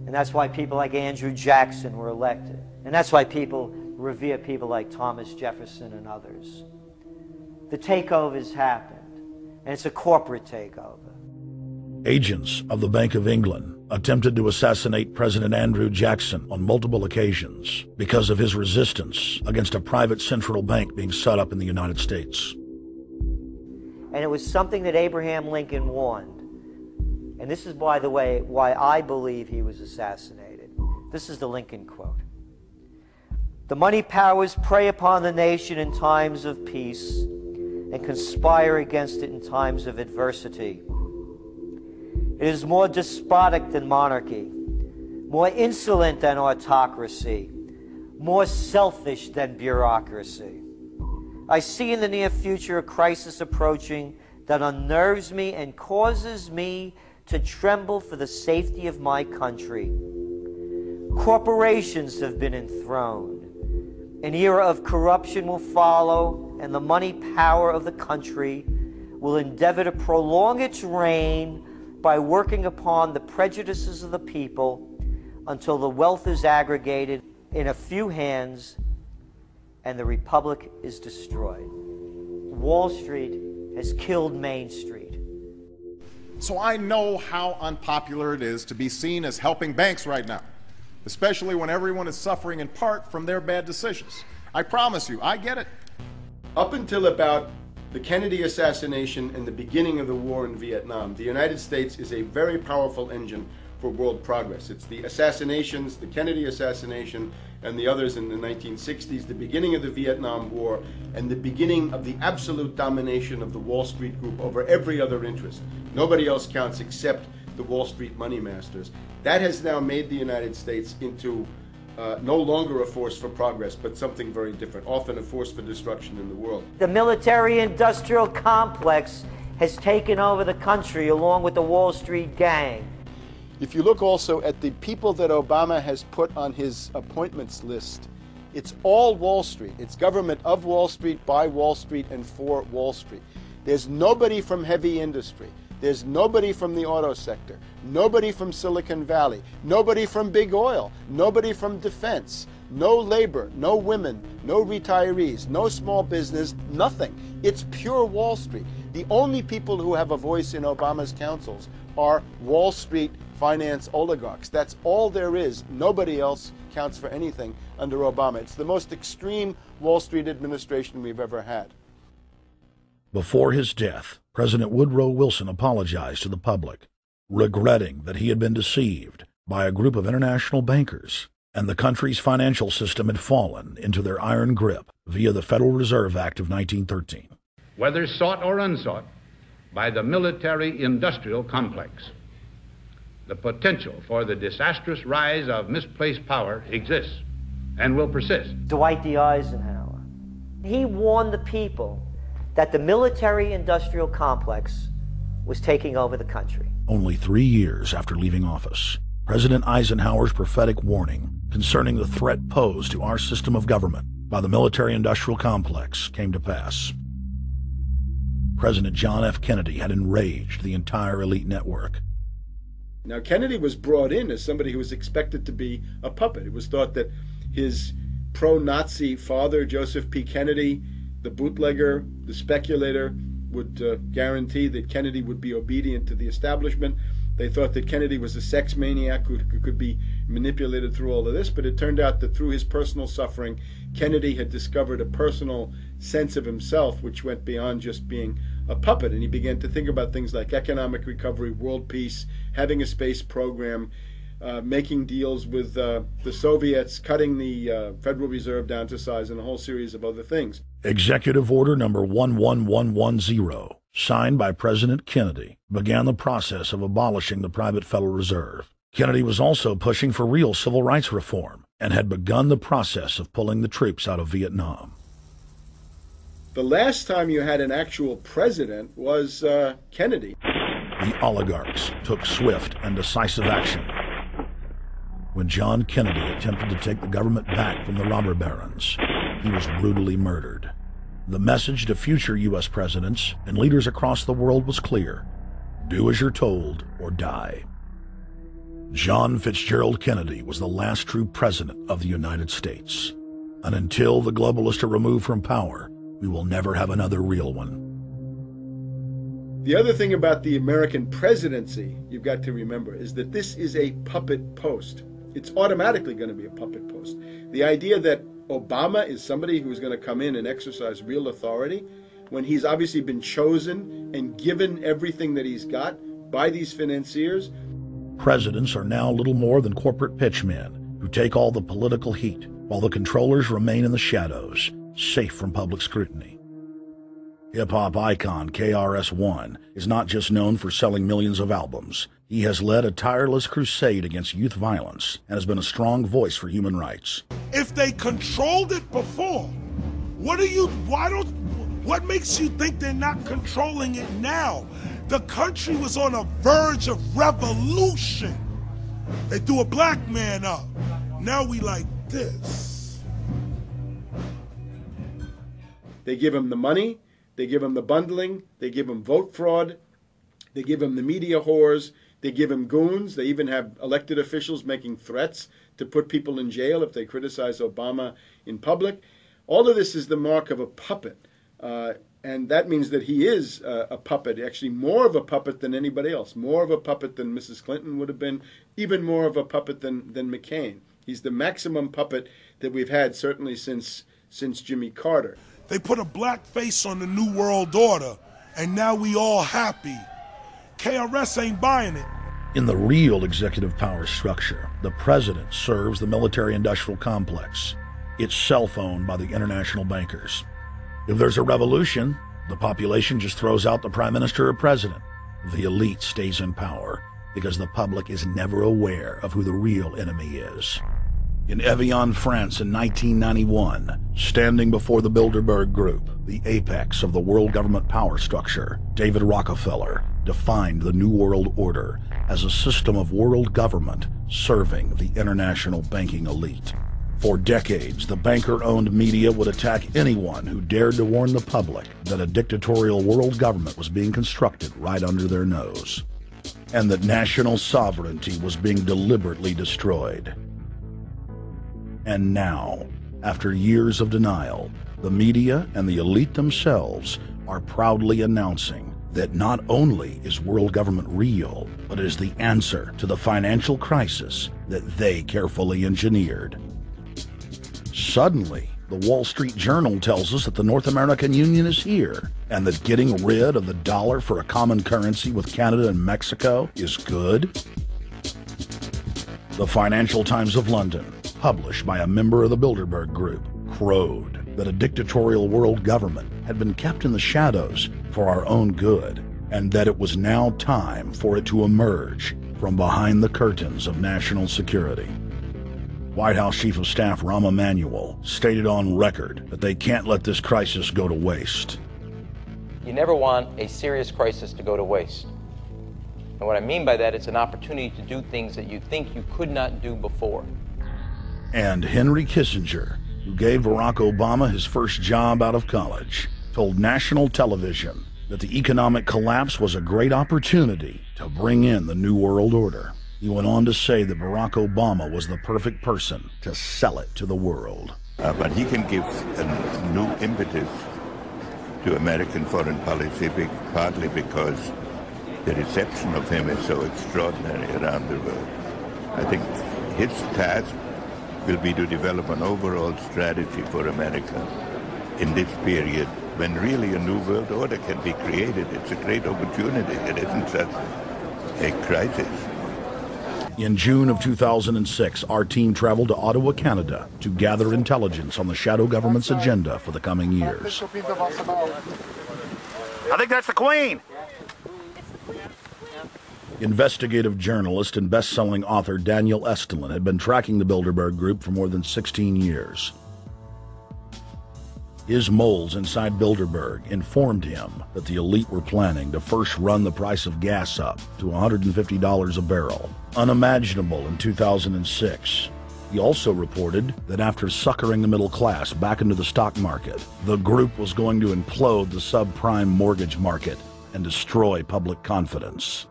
And that's why people like Andrew Jackson were elected. And that's why people revere people like Thomas Jefferson and others. The takeover's happened, and it's a corporate takeover. Agents of the Bank of England attempted to assassinate President Andrew Jackson on multiple occasions because of his resistance against a private central bank being set up in the United States. And it was something that Abraham Lincoln warned. And this is, by the way, why I believe he was assassinated. This is the Lincoln quote. "The money powers prey upon the nation in times of peace and conspire against it in times of adversity. It is more despotic than monarchy, more insolent than autocracy, more selfish than bureaucracy. I see in the near future a crisis approaching that unnerves me and causes me to tremble for the safety of my country. Corporations have been enthroned. An era of corruption will follow, and the money power of the country will endeavor to prolong its reign by working upon the prejudices of the people until the wealth is aggregated in a few hands and the republic is destroyed." Wall Street has killed Main Street. So I know how unpopular it is to be seen as helping banks right now, especially when everyone is suffering in part from their bad decisions. I promise you, I get it. Up until about the Kennedy assassination and the beginning of the war in Vietnam, the United States is a very powerful engine for world progress. It's the assassinations, the Kennedy assassination, and the others in the 1960s, the beginning of the Vietnam War, and the beginning of the absolute domination of the Wall Street Group over every other interest. Nobody else counts except the Wall Street money masters. That has now made the United States into no longer a force for progress, but something very different, often a force for destruction in the world. The military-industrial complex has taken over the country along with the Wall Street gang. If you look also at the people that Obama has put on his appointments list, it's all Wall Street. It's government of Wall Street, by Wall Street, and for Wall Street. There's nobody from heavy industry. There's nobody from the auto sector, nobody from Silicon Valley, nobody from big oil, nobody from defense, no labor, no women, no retirees, no small business, nothing. It's pure Wall Street. The only people who have a voice in Obama's councils are Wall Street finance oligarchs. That's all there is. Nobody else counts for anything under Obama. It's the most extreme Wall Street administration we've ever had. Before his death, President Woodrow Wilson apologized to the public, regretting that he had been deceived by a group of international bankers and the country's financial system had fallen into their iron grip via the Federal Reserve Act of 1913. Whether sought or unsought by the military-industrial complex, the potential for the disastrous rise of misplaced power exists and will persist. Dwight D. Eisenhower, he warned the people that the military-industrial complex was taking over the country. Only 3 years after leaving office, President Eisenhower's prophetic warning concerning the threat posed to our system of government by the military-industrial complex came to pass. President John F. Kennedy had enraged the entire elite network. Now, Kennedy was brought in as somebody who was expected to be a puppet. It was thought that his pro-Nazi father, Joseph P. Kennedy, the bootlegger, the speculator, would guarantee that Kennedy would be obedient to the establishment. They thought that Kennedy was a sex maniac who could be manipulated through all of this, but it turned out that through his personal suffering, Kennedy had discovered a personal sense of himself which went beyond just being a puppet, and he began to think about things like economic recovery, world peace, having a space program, making deals with the Soviets, cutting the Federal Reserve down to size, and a whole series of other things. Executive Order number 11110, signed by President Kennedy, began the process of abolishing the private Federal Reserve. Kennedy was also pushing for real civil rights reform and had begun the process of pulling the troops out of Vietnam. The last time you had an actual president was Kennedy. The oligarchs took swift and decisive action. When John Kennedy attempted to take the government back from the robber barons, he was brutally murdered. The message to future U.S. presidents and leaders across the world was clear: do as you're told or die. John Fitzgerald Kennedy was the last true president of the United States. And until the globalists are removed from power, we will never have another real one. The other thing about the American presidency you've got to remember is that this is a puppet post. It's automatically going to be a puppet post. The idea that Obama is somebody who's going to come in and exercise real authority when he's obviously been chosen and given everything that he's got by these financiers. Presidents are now little more than corporate pitchmen who take all the political heat, while the controllers remain in the shadows, safe from public scrutiny. Hip-hop icon KRS-One is not just known for selling millions of albums. He has led a tireless crusade against youth violence and has been a strong voice for human rights. If they controlled it before, what makes you think they're not controlling it now? The country was on a verge of revolution. They threw a black man up. Now we like this. They give him the money, they give him the bundling, they give him vote fraud, they give him the media whores, they give him goons. They even have elected officials making threats to put people in jail if they criticize Obama in public. All of this is the mark of a puppet. And that means that he is a puppet, actually more of a puppet than anybody else, more of a puppet than Mrs. Clinton would have been, even more of a puppet than McCain. He's the maximum puppet that we've had certainly since Jimmy Carter. They put a black face on the New World Order, and now we all happy. KRS ain't buying it. In the real executive power structure, the president serves the military-industrial complex, itself owned by the international bankers. If there's a revolution, the population just throws out the prime minister or president. The elite stays in power because the public is never aware of who the real enemy is. In Evian, France in 1991, standing before the Bilderberg Group, the apex of the world government power structure, David Rockefeller defined the New World Order as a system of world government serving the international banking elite. For decades, the banker-owned media would attack anyone who dared to warn the public that a dictatorial world government was being constructed right under their nose, and that national sovereignty was being deliberately destroyed. And now, after years of denial, the media and the elite themselves are proudly announcing that not only is world government real, but is the answer to the financial crisis that they carefully engineered. Suddenly, the Wall Street Journal tells us that the North American Union is here, and that getting rid of the dollar for a common currency with Canada and Mexico is good. The Financial Times of London, published by a member of the Bilderberg Group, crowed that a dictatorial world government had been kept in the shadows for our own good, and that it was now time for it to emerge from behind the curtains of national security. White House Chief of Staff Rahm Emanuel stated on record that they can't let this crisis go to waste. You never want a serious crisis to go to waste. And what I mean by that, it's an opportunity to do things that you think you could not do before. And Henry Kissinger, who gave Barack Obama his first job out of college, told national television that the economic collapse was a great opportunity to bring in the New World Order. He went on to say that Barack Obama was the perfect person to sell it to the world. But he can give a new impetus to American foreign policy, partly because the reception of him is so extraordinary around the world. I think his task will be to develop an overall strategy for America in this period when really a new world order can be created. It's a great opportunity. It isn't just a crisis. In June of 2006, our team traveled to Ottawa, Canada, to gather intelligence on the shadow government's agenda for the coming years. I think that's the Queen. Investigative journalist and best-selling author Daniel Estulin had been tracking the Bilderberg Group for more than 16 years. His moles inside Bilderberg informed him that the elite were planning to first run the price of gas up to $150 a barrel, unimaginable in 2006. He also reported that after suckering the middle class back into the stock market, the group was going to implode the subprime mortgage market and destroy public confidence.